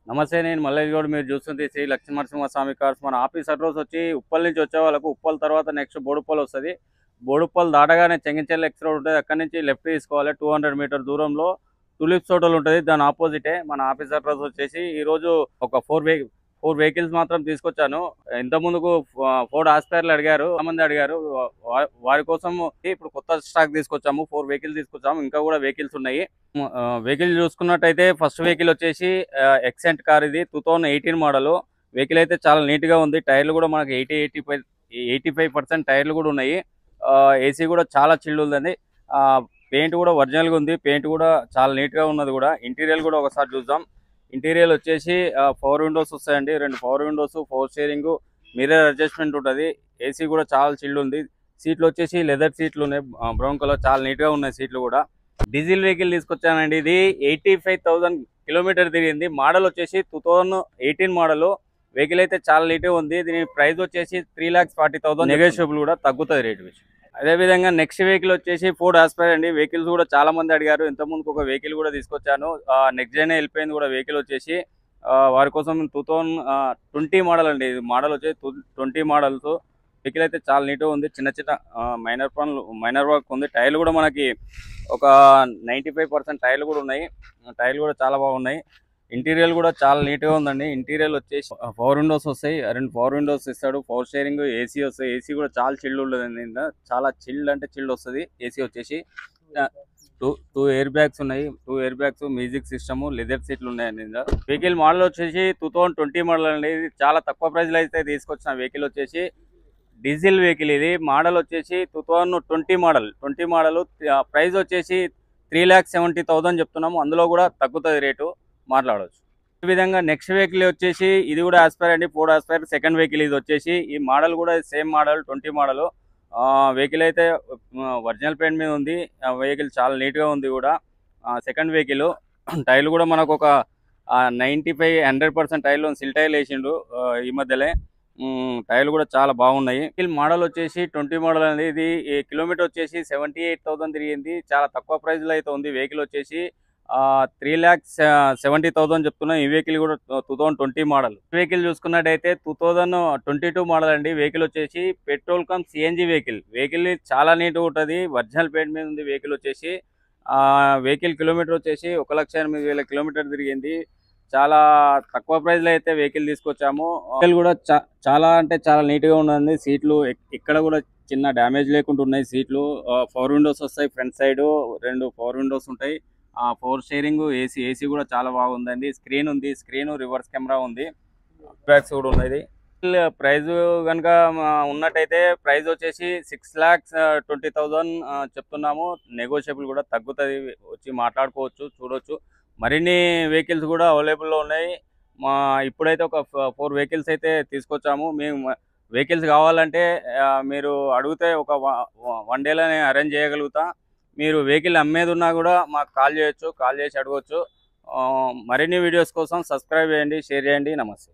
నమస్తే, నేను మల్లేష్ గౌడ్. మీరు చూస్తుంది శ్రీ లక్ష్మీనరసింహస్వామి కార్స్. మన ఆఫీస్ అడ్రస్ వచ్చి ఉప్పల్ నుంచి వచ్చే వాళ్ళకు ఉప్పల్ తర్వాత నెక్స్ట్ బోడుప్పల్ వస్తుంది. బోడుప్పల్ దాటగానే చెంగిచెర్ల ఎక్స్ రోడ్ ఉంటుంది. అక్కడి నుంచి లెఫ్ట్ తీసుకోవాలి. 200 మీటర్ దూరంలో టులిప్స్ హోటల్ ఉంటుంది. దాని ఆపోజిటే మన ఆఫీస్ అడ్రస్ వచ్చేసి. ఈరోజు ఒక ఫోర్ వెహికల్స్ మాత్రం తీసుకొచ్చాను. ఇంత ముందుకు 4 ఆస్పైర్లు అడిగారు, చాలా మంది అడిగారు. వారి కోసం ఇప్పుడు కొత్త స్టాక్ తీసుకొచ్చాము. 4 వెహికల్స్ తీసుకొచ్చాము. ఇంకా కూడా వెహికల్స్ ఉన్నాయి. వెహికల్ చూసుకున్నట్టయితే ఫస్ట్ వెహికల్ వచ్చేసి ఎక్సెంట్ కార్. ఇది 2018 మోడల్ వెహికల్. అయితే చాలా నీట్ గా ఉంది. టైర్లు కూడా మనకి 85% టైర్లు కూడా ఉన్నాయి. ఏసీ కూడా చాలా చిల్డ్ ఉందండి. పెయింట్ కూడా ఒరిజినల్ గా ఉంది. పెయింట్ కూడా చాలా నీట్ గా ఉన్నది. కూడా ఇంటీరియర్ కూడా ఒకసారి చూద్దాం. ఇంటీరియర్ వచ్చేసి 4 విండోస్ వస్తాయండి. 2 power Windows, 4 steering, mirror adjustment ఉంటుంది. ఏసీ కూడా చాలా చిల్డ్ ఉంది. సీట్లు వచ్చేసి లెదర్ సీట్లు ఉన్నాయి, బ్రౌన్ కలర్. చాలా నీట్ గా ఉన్నాయి సీట్లు కూడా. డీజిల్ వెహికల్ తీసుకొచ్చానండి. ఇది 85,000 కిలోమీటర్ తిరిగింది. మోడల్ వచ్చేసి 2018 మోడల్. వెహికల్ అయితే చాలా నీట్గా ఉంది. దీని ప్రైస్ వచ్చేసి 3,40,000. నెగోషియబుల్ కూడా తగ్గుతుంది రేట్ విషయం. అదేవిధంగా నెక్స్ట్ వెహికల్ వచ్చేసి ఫోర్డ్ ఆస్పైర్ అండి. వెహికల్స్ కూడా చాలా మంది అడిగారు. ఇంతకుముందుకు ఒక వెహికల్ కూడా తీసుకొచ్చాను. నెక్స్ట్ జైన్ వెళ్ళిపోయింది కూడా వెహికల్ వచ్చేసి. వారి కోసం 2020 మోడల్ అండి. ఇది మోడల్ వచ్చేసి 20 మోడల్స్. వెహికల్ అయితే చాలా నీట్గా ఉంది. చిన్న చిన్న మైనర్ వర్క్ ఉంది. టైర్లు కూడా మనకి ఒక 95% టైర్లు కూడా ఉన్నాయి. టైర్లు కూడా చాలా బాగున్నాయి. ఇంటీరియర్ కూడా చాలా నీట్గా ఉందండి. ఇంటీరియర్ వచ్చేసి 4 విండోస్ వస్తాయి. 2 పవర్ విండోస్ ఇస్తాడు. 4 స్టీరింగ్, ఏసీ వస్తాయి. ఏసీ కూడా చాలా చిల్డ్ ఉంటుంది. చాలా చిల్డ్ అంటే చిల్డ్ వస్తుంది. ఏసీ వచ్చేసి 2 ఎయిర్ బ్యాగ్స్ ఉన్నాయి. 2 air bags, music system, leather సీట్లు ఉన్నాయండి. వెహికల్ మోడల్ వచ్చేసి 2020 మోడల్ అండి. ఇది చాలా తక్కువ ప్రైస్ లో అయితే తీసుకొచ్చిన వెహికల్ వచ్చేసి డీజిల్ వెహికల్. ఇది మోడల్ వచ్చేసి 2020 మోడల్. ప్రైస్ వచ్చేసి 3,70,000 చెప్తున్నాము. అందులో కూడా తగ్గుతుంది రేటు, మాట్లాడవచ్చు. ఈ విధంగా నెక్స్ట్ వెహికల్ వచ్చేసి ఇది కూడా ఆస్పైర్ అండి. Ford Aspire second vehicle. ఇది వచ్చేసి ఈ మోడల్ కూడా సేమ్ మోడల్, 20 మోడల్. వెహికల్ అయితే ఒరిజినల్ పెయింట్ మీద ఉంది. వెహికల్ చాలా నీట్గా ఉంది కూడా. Second vehicle. టైర్లు కూడా మనకు ఒక 95-100% టైర్లు సిల్ టైర్లు వేసిండు ఈ మధ్యలో. టైర్లు కూడా చాలా బాగున్నాయి. మోడల్ వచ్చేసి 20 మోడల్ అండి. ఇది కిలోమీటర్ వచ్చేసి 78,000 తిరిగింది. చాలా తక్కువ ప్రైస్ లో అయితే ఉంది. వెహికల్ వచ్చేసి 3,70,000 చెప్తున్నా. ఈ వెహికల్ కూడా 2020 మోడల్. వెహికల్ చూసుకున్నట్టయితే 2022 మోడల్ అండి. వెహికల్ వచ్చేసి petrol come CNG vehicle. Vehicle చాలా నీట్గా ఉంటుంది. ఒరిజినల్ పెయింట్ మీద ఉంది వెహికల్ వచ్చేసి. వెహికల్ కిలోమీటర్ వచ్చేసి 1,08,000 కిలోమీటర్ తిరిగింది. చాలా తక్కువ ప్రైస్ లో అయితే వెహికల్ తీసుకొచ్చాము. వెహికల్ కూడా చాలా అంటే చాలా నీట్ గా ఉన్నది. సీట్లు ఇక్కడ కూడా చిన్న డ్యామేజ్ లేకుండా ఉన్నాయి. సీట్లు 4 విండోస్ వస్తాయి. ఫ్రంట్ సైడ్ 2 పవర్ విండోస్ ఉంటాయి. 4 స్టీరింగ్, ఏసీ కూడా చాలా బాగుందండి. స్క్రీన్ ఉంది. స్క్రీన్, రివర్స్ కెమెరా ఉంది. బ్యాగ్స్ కూడా ఉన్నది. ప్రైస్ కనుక ఉన్నట్టయితే ప్రైస్ వచ్చేసి 6,20,000 చెప్తున్నాము. నెగోషియబుల్ కూడా తగ్గుతుంది. వచ్చి మాట్లాడుకోవచ్చు, చూడొచ్చు. మరిన్ని వెహికల్స్ కూడా అవైలబుల్లో ఉన్నాయి. ఇప్పుడైతే ఒక 4 వెహికల్స్ అయితే తీసుకొచ్చాము. మేము వెహికల్స్ కావాలంటే మీరు అడిగితే ఒక 1 డేలోనే అరేంజ్ చేయగలుగుతా. మీరు వెహికల్ అమ్మేది ఉన్నా కూడా మాకు కాల్ చేయొచ్చు. కాల్ చేసి అడగవచ్చు. మరిన్ని వీడియోస్ కోసం సబ్స్క్రైబ్ చేయండి, షేర్ చేయండి. నమస్తే.